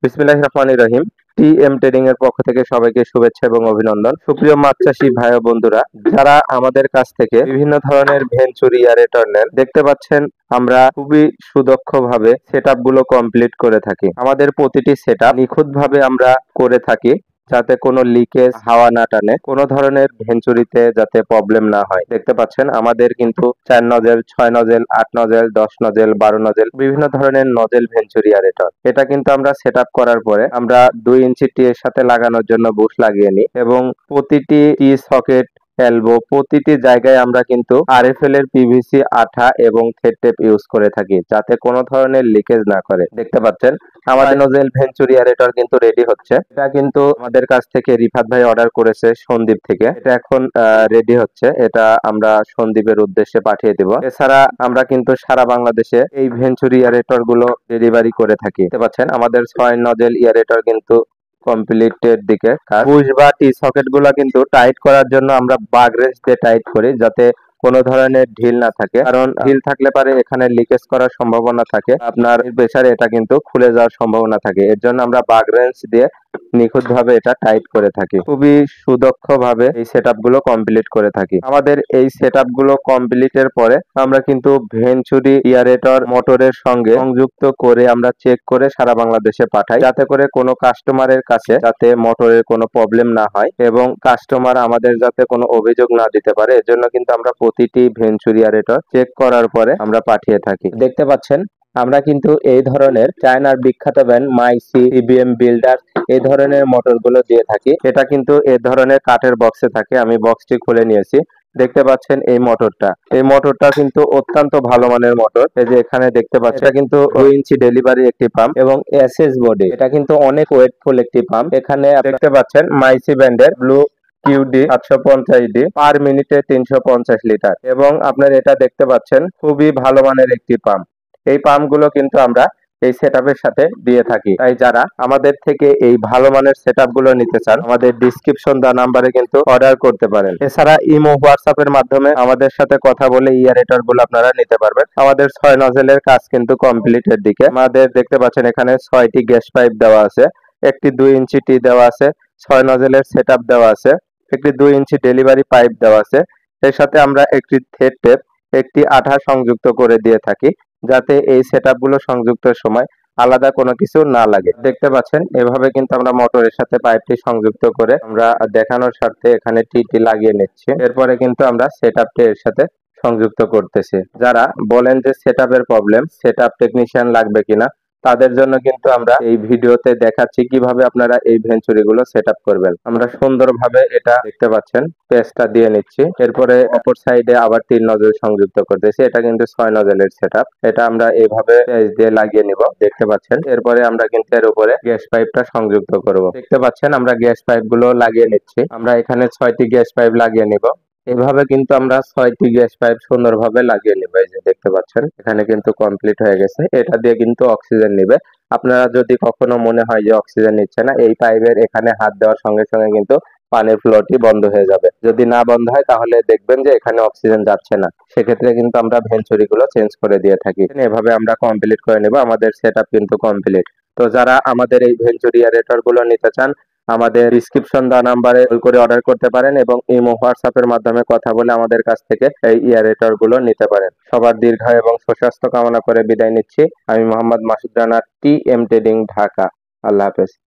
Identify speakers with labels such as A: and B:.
A: বিসমিল্লাহির রহমানির রহিম। TM trading এর পক্ষ থেকে সবাইকে শুভেচ্ছা এবং অভিনন্দন। সুপ্রিয় মাছ চাষী ভাই ও বন্ধুরা, যারা আমাদের কাছ থেকে বিভিন্ন ধরনের ভেঞ্চুরি এয়ারেটর নেন, দেখতে পাচ্ছেন আমরা খুবই সুদক্ষভাবে সেটআপ গুলো কমপ্লিট করে থাকি। আমাদের প্রতিটি সেটআপ নিখুঁতভাবে আমরা করে থাকি, যাতে কোনো লিকেজ হাওয়া না টানে, কোনো ধরনের ভেঞ্চুরিতে যাতে প্রবলেম না হয়। দেখতে পাচ্ছেন আমাদের কিন্তু 4 nozzle, 6 nozzle, 8 nozzle, 10 nozzle, 12 nozzle বিভিন্ন ধরনের নজেল ভেঞ্চুরি এয়ারেটর। এটা কিন্তু আমরা সেটআপ করার পরে আমরা 2 ইঞ্চি টি এর সাথে লাগানোর জন্য বুশ লাগিয়ে নিই এবং প্রতিটি টি সকেট, এলবো প্রতিটি জায়গায় আমরা কিন্তু আরএফএল এর পিভিসি আঠা এবং থ্রেড টেপ ইউজ করে থাকি, যাতে কোনো ধরনের লিকেজ না করে। দেখতে পাচ্ছেন আমাদের নজেল ভেঞ্চুরি এয়ারেটর কিন্তু রেডি হচ্ছে। এটা কিন্তু আমাদের কাছ থেকে রিফাত ভাই অর্ডার করেছে সন্দ্বীপ থেকে। এটা এখন রেডি হচ্ছে, এটা আমরা সন্দ্বীপের উদ্দেশ্যে পাঠিয়ে দেব। এছাড়া আমরা কিন্তু সারা বাংলাদেশে এই ভেঞ্চুরি এয়ারেটর গুলো ডেলিভারি করে থাকি। দেখতে পাচ্ছেন আমাদের 6 নজেল এয়ারেটর কিন্তু কমপ্লিটের দিকে। পুশ বা টি সকেট গুলা কিন্তু টাইট করার জন্য আমরা বাগ রেঞ্চ দিয়ে টাইট করি, যাতে কোনো ধরনের ঢিল না থাকে, কারণ ঢিল থাকলে পারে এখানে লিকেজ করার সম্ভাবনা থাকে, আপনার প্রেসারে এটা কিন্তু খুলে যাওয়ার সম্ভাবনা থাকে। এর জন্য আমরা বাগ রেঞ্চ দিয়ে নিখুঁতভাবে এটা টাইট করে থাকি। খুবই সুদক্ষভাবে এই সেটআপ গুলো কমপ্লিট করে থাকি। আমাদের এই সেটআপ গুলো কমপ্লিটের পরে আমরা কিন্তু ভেঞ্চুরি এয়ারেটর মোটরের সঙ্গে সংযুক্ত করে আমরা চেক করে সারা বাংলাদেশে পাঠাই, যাতে করে কোনো কাস্টমারের কাছে যাতে মোটরের কোনো প্রবলেম না হয় এবং কাস্টমার আমাদের যাতে কোনো অভিযোগ না দিতে পারে। এজন্য কিন্তু আমরা প্রতিটি ভেঞ্চুরি এয়ারেটর চেক করার পরে আমরা পাঠিয়ে থাকি। দেখতে পাচ্ছেন আমরা কিন্তু এই ধরনের চায়নার বিখ্যাত ব্র্যান্ড মাইসি, ইবিএম বিল্ডার এই ধরনের মোটরগুলো দিয়ে থাকি। এটা কিন্তু এই ধরনের কাঠের বক্সে থাকে। আমি বক্সটি খুলে নিয়েছি। দেখতে পাচ্ছেন এই মোটরটা কিন্তু অত্যন্ত ভালো মানের মোটর। এই যে এখানে দেখতে পাচ্ছেন এটা কিন্তু 2 ইঞ্চি ডেলিভারি একটি পাম্প এবং এসএস বডি। এটা কিন্তু অনেক ওয়েটফুল একটি পাম্প। এখানে দেখতে পাচ্ছেন মাইসি ব্র্যান্ডের ব্লু কিউডি 750 ডি পার মিনিটে 350 লিটার এবং আপনার এটা দেখতে পাচ্ছেন খুবই ভালো মানের একটি পাম্প। এই পাম্পগুলো কিন্তু আমরা এই সেটআপের সাথে দিয়ে থাকি। তাই যারা আমাদের থেকে এই ভালো মানের সেটআপ গুলো নিতে চান, আমাদের ডেসক্রিপশন দেওয়া নাম্বারে কিন্তু অর্ডার করতে পারেন। এছাড়া ইমো, হোয়াটসঅ্যাপ এর মাধ্যমে আমাদের সাথে কথা বলে এয়ারেটর গুলো আপনারা নিতে পারবেন। আমাদের 6 নজেলের কাজ কিন্তু কমপ্লিটের দিকে। আমাদের দেখতে পাচ্ছেন এখানে 6টি গ্যাস পাইপ দেওয়া আছে, একটি 2 ইঞ্চি টি দেওয়া আছে, 6 নজেলের সেটআপ দেওয়া আছে, একটি 2 ইঞ্চি ডেলিভারি পাইপ দেওয়া আছে। এর সাথে আমরা একটি থ্রেড টেপ, একটি আঠা সংযুক্ত করে দিয়ে থাকি, যাতে এই সেটআপ গুলো সংযুক্তের সময় আলাদা কোনো কিছু না লাগে। দেখতে পাচ্ছেন এভাবে কিন্তু আমরা মোটরের সাথে পাইপটি সংযুক্ত করে আমরা দেখানোর স্বার্থে এখানে টি লাগিয়ে নিচ্ছি। এরপরে কিন্তু আমরা সেটআপটি এর সাথে সংযুক্ত করতেছি। যারা বলেন যে সেটআপের প্রবলেম, সেটআপ টেকনিশিয়ান লাগবে কিনা, তাদের জন্য কিন্তু আমরা এই ভিডিওতে দেখাচ্ছি কিভাবে আপনারা এই ভেঞ্চুরি গুলো সেটআপ করবেন। আমরা সুন্দরভাবে এটা দেখতে পাচ্ছেন পেস্টটা দিয়ে নিচ্ছি। এরপরে অপর সাইডে আবার 3 নজল সংযুক্ত করতেছি। এটা কিন্তু 6 নজলের সেটআপ। এটা আমরা এইভাবে পেস্ট দিয়ে লাগিয়ে নিব, দেখতে পাচ্ছেন। এরপরে আমরা কিন্তু এর উপরে গ্যাস পাইপটা সংযুক্ত করব। দেখতে পাচ্ছেন আমরা গ্যাস পাইপ গুলো লাগিয়ে নিচ্ছি। আমরা এখানে 6টি গ্যাস পাইপ লাগিয়ে নিব। এভাবে কিন্তু আমরা 6টি গ্যাস পাইপ সুন্দরভাবে লাগিয়ে নিব। এই যে দেখতে পাচ্ছেন এখানে কিন্তু কমপ্লিট হয়ে গেছে। এটা দিয়ে কিন্তু অক্সিজেন নিবে। আপনারা যদি কখনো মনে হয় যে অক্সিজেন নিচ্ছে না, এই পাইপের এখানে হাত দেওয়ার সঙ্গে সঙ্গে কিন্তু পানির ফ্লোটি বন্ধ হয়ে যাবে। যদি না বন্ধ হয় তাহলে দেখবেন যে এখানে অক্সিজেন যাচ্ছে না। সেক্ষেত্রে কিন্তু আমরা ভেঞ্চুরি গুলো চেঞ্জ করে দিয়ে থাকি। এভাবে আমরা কমপ্লিট করে নেব। আমাদের সেটআপ কিন্তু কমপ্লিট। তো যারা আমাদের এই ভেঞ্চুরি এয়ারেটর গুলো নিতে চান, আমাদের ডিসক্রিপশন দেওয়া নাম্বারে কল করে অর্ডার করতে পারেন এবং ইমো, হোয়াটসঅ্যাপ এর মাধ্যমে কথা বলে আমাদের কাছ থেকে এই এয়ারেটর গুলো নিতে পারেন। সবার দীর্ঘায়ু এবং সুস্বাস্থ্য কামনা করে বিদায় নিচ্ছি। আমি মোহাম্মদ মাসুদ রানা, টিএম ট্রেডিং, ঢাকা। আল্লাহ হাফেজ।